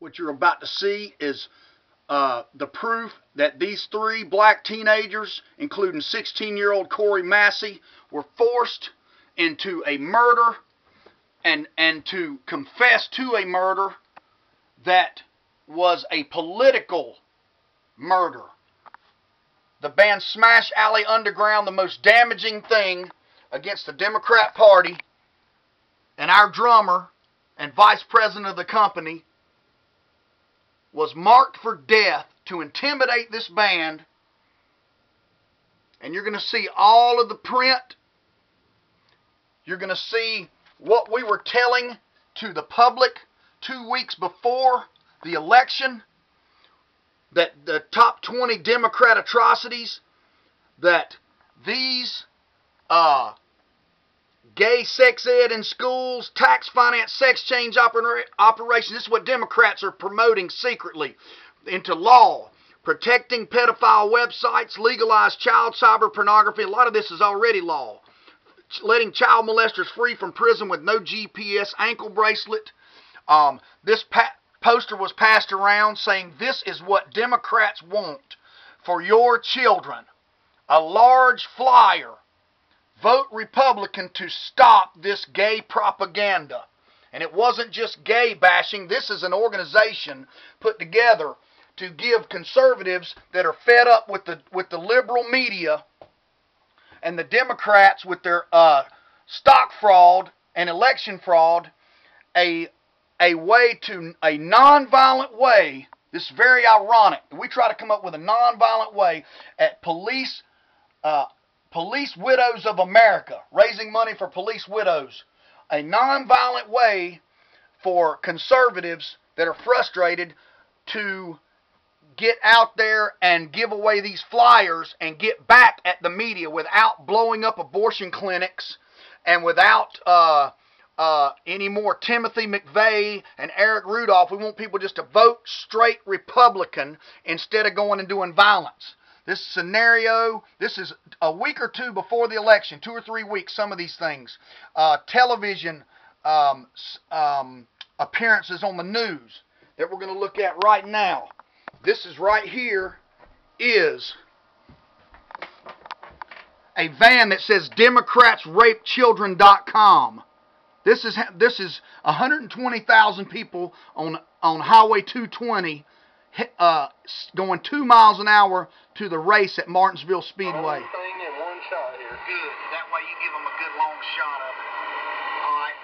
what you're about to see is the proof that these 3 black teenagers, including 16-year-old Corey Massey, were forced into a murder and to confess to a murder that was a political murder. The band Smash Alley Underground, the most damaging thing against the Democrat Party, and our drummer and vice president of the company was marked for death to intimidate this band. And you're going to see all of the print. You're going to see what we were telling to the public 2 weeks before the election, that the top 20 Democrat atrocities, that these gay sex ed in schools, tax finance sex change operations, this is what Democrats are promoting secretly into law. Protecting pedophile websites, legalize child cyber pornography. A lot of this is already law. Letting child molesters free from prison with no GPS ankle bracelet. This poster was passed around saying this is what Democrats want for your children. A large flyer. Vote Republican to stop this gay propaganda. And it wasn't just gay bashing. This is an organization put together to give conservatives that are fed up with the liberal media and the Democrats with their stock fraud and election fraud a nonviolent way. This is very ironic. We try to come up with a nonviolent way at Police Widows of America, raising money for police widows. A nonviolent way for conservatives that are frustrated to get out there and give away these flyers and get back at the media without blowing up abortion clinics and without any more Timothy McVeigh and Eric Rudolph. We want people just to vote straight Republican instead of going and doing violence. This scenario, this is a week or 2 before the election, 2 or 3 weeks, some of these things. Television appearances on the news that we're going to look at right now. This is right here is a van that says DemocratsRapeChildren.com. This is 120,000 people on Highway 220 going 2 miles an hour to the race at Martinsville Speedway. One thing and one shot here. Good. That way you give them a good long shot of it. All right.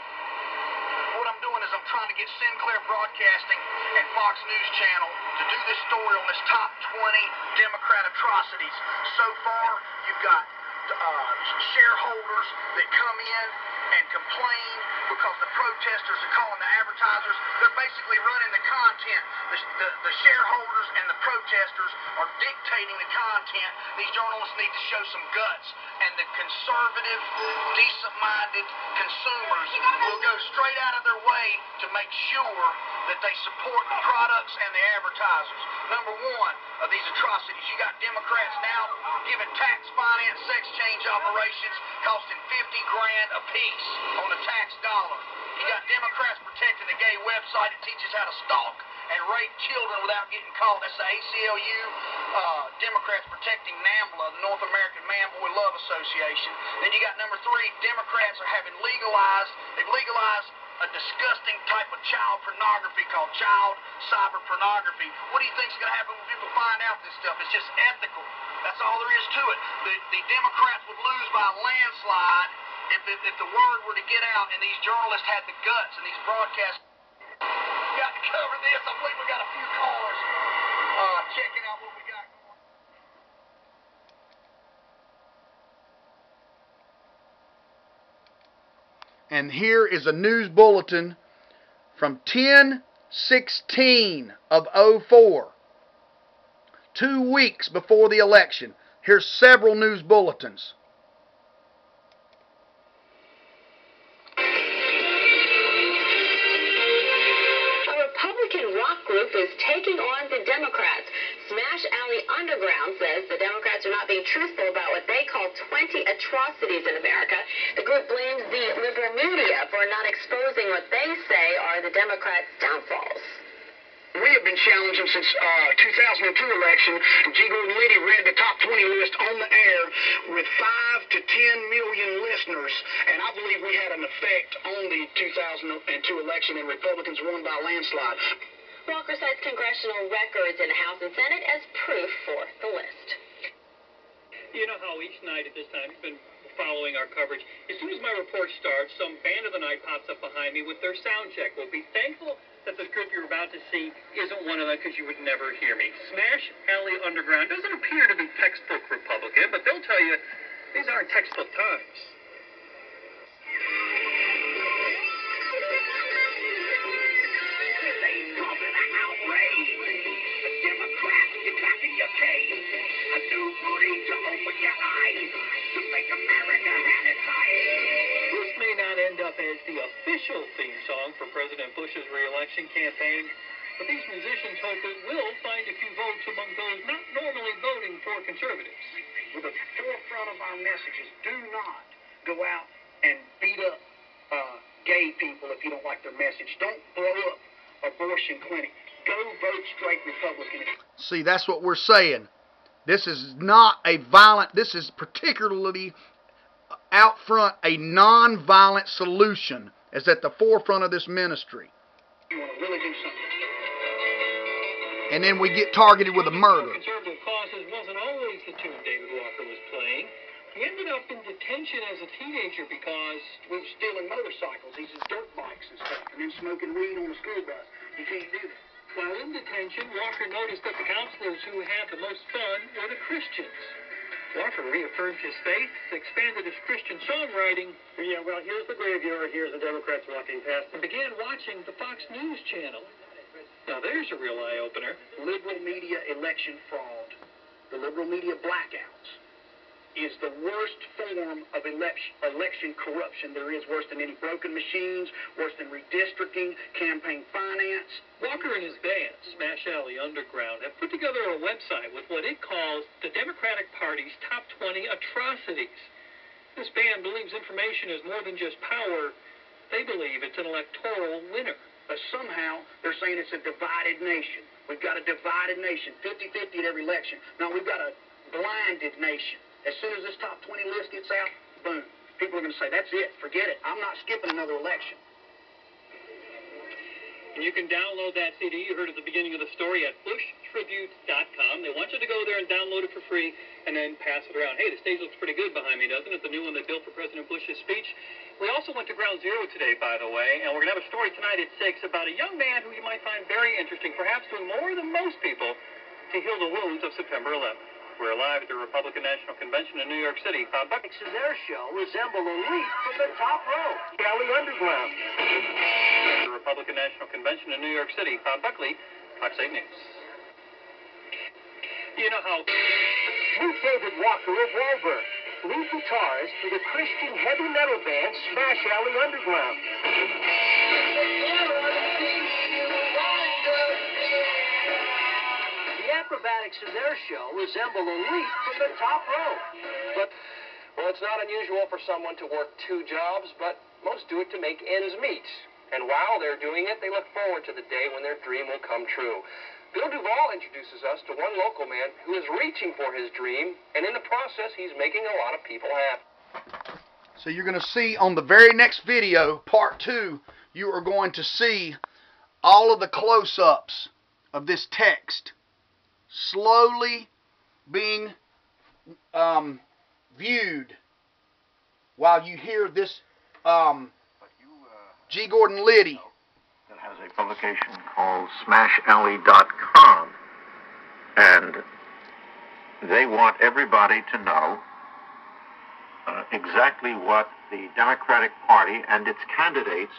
What I'm doing is I'm trying to get Sinclair Broadcasting and Fox News Channel to do this story on this top 20 Democrat atrocities. So far, you've got shareholders that come in and complain because the protesters are calling the advertisers. They're basically running the content. The shareholders and the protesters are dictating the content. These journalists need to show some guts. And the conservative, decent-minded consumers will go straight out of their way to make sure that they support the products and the advertisers. Number one of these atrocities, you got Democrats now giving tax finance sex change operations costing $50 grand a piece on the tax dollar. You got Democrats protecting the gay website that teaches how to stalk and rape children without getting caught. That's the ACLU. Democrats protecting NAMBLA, the North American Man Boy Love Association. Then you got number 3, Democrats are having they've legalized a disgusting type of child pornography called child cyber pornography. What do you think is going to happen when people find out this stuff? It's just ethical. That's all there is to it. The Democrats would lose by a landslide if the word were to get out and these journalists had the guts and these broadcasts. We got to cover this. I believe we got a few callers checking out what we got going. And here is a news bulletin from 10/16 of 04. 2 weeks before the election. Here's several news bulletins. Group is taking on the Democrats. Smash Alley Underground says the Democrats are not being truthful about what they call 20 atrocities in America. The group blames the liberal media for not exposing what they say are the Democrats' downfalls. challenged him since 2002 election. G. Gordon Liddy read the top 20 list on the air with 5 to 10 million listeners, and I believe we had an effect on the 2002 election, and Republicans won by a landslide. Walker cites congressional records in the House and Senate as proof for the list. You know how each night at this time, you've been following our coverage. As soon as my report starts, some band of the night pops up behind me with their sound check. We'll be thankful that this group you're about to see isn't one of them, because you would never hear me. Smash Alley Underground doesn't appear to be textbook Republican, but they'll tell you these aren't textbook times. This may not end up as the official theme song for President Bush's re-election campaign, but these musicians hope it will find a few votes among those not normally voting for conservatives. With the forefront of our messages, do not go out and beat up gay people if you don't like their message. Don't blow up abortion clinic. Go vote straight Republican. See, that's what we're saying. This is not a violent, this is particularly out front a non-violent solution is at the forefront of this ministry. You want to really do something. And then we get targeted with a murder. Conservative causes wasn't always the tune David Walker was playing. He ended up in detention as a teenager because we were stealing motorcycles, these are dirt bikes and stuff, and then smoking weed on the school bus. You can't do that. While in detention, Walker noticed that the counselors who had the most fun were the Christians. Walker reaffirmed his faith, expanded his Christian songwriting. Yeah, well, here's the graveyard, here's the Democrats walking past, and began watching the Fox News channel. Now there's a real eye-opener. Liberal media election fraud, the liberal media blackouts, is the worst form of election corruption there is, worse than any broken machines, worse than redistricting, campaign finance. Walker and his band, Smash Alley Underground, have put together a website with what it calls the Democratic Party's top 20 atrocities. This band believes information is more than just power. They believe it's an electoral winner. But somehow they're saying it's a divided nation. We've got a divided nation, 50-50 at every election. No, we've got a blinded nation. As soon as this top 20 list gets out, boom. People are going to say, that's it, forget it. I'm not skipping another election. And you can download that CD you heard at the beginning of the story at bushtribute.com. They want you to go there and download it for free and then pass it around. Hey, the stage looks pretty good behind me, doesn't it? The new one they built for President Bush's speech. We also went to Ground Zero today, by the way, and we're going to have a story tonight at 6 about a young man who you might find very interesting, perhaps doing more than most people to heal the wounds of September 11th. We're live at the Republican National Convention in New York City. Bucks in their show resemble a leap from the top row. Alley Underground. The Republican National Convention in New York City. Bob Buckley, Fox 8 News. You know how... Meet David Walker of Walberg, lead guitarist for the Christian heavy metal band Smash Alley Underground. Acrobatics in their show resemble a leap from the top row. But, well, it's not unusual for someone to work 2 jobs, but most do it to make ends meet. And while they're doing it, they look forward to the day when their dream will come true. Bill Duvall introduces us to one local man who is reaching for his dream, and in the process, he's making a lot of people happy. So you're going to see on the very next video, part 2, you are going to see all of the close-ups of this text slowly being viewed while you hear this G. Gordon Liddy. That has a publication called SmashAlley.com, and they want everybody to know exactly what the Democratic Party and its candidates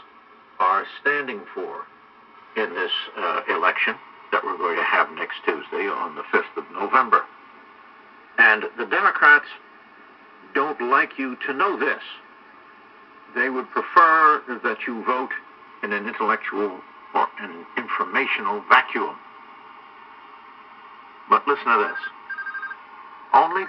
are standing for in this election that we're going to have next Tuesday on the 5th of November. And the Democrats don't like you to know this. They would prefer that you vote in an intellectual or an informational vacuum. But listen to this. Only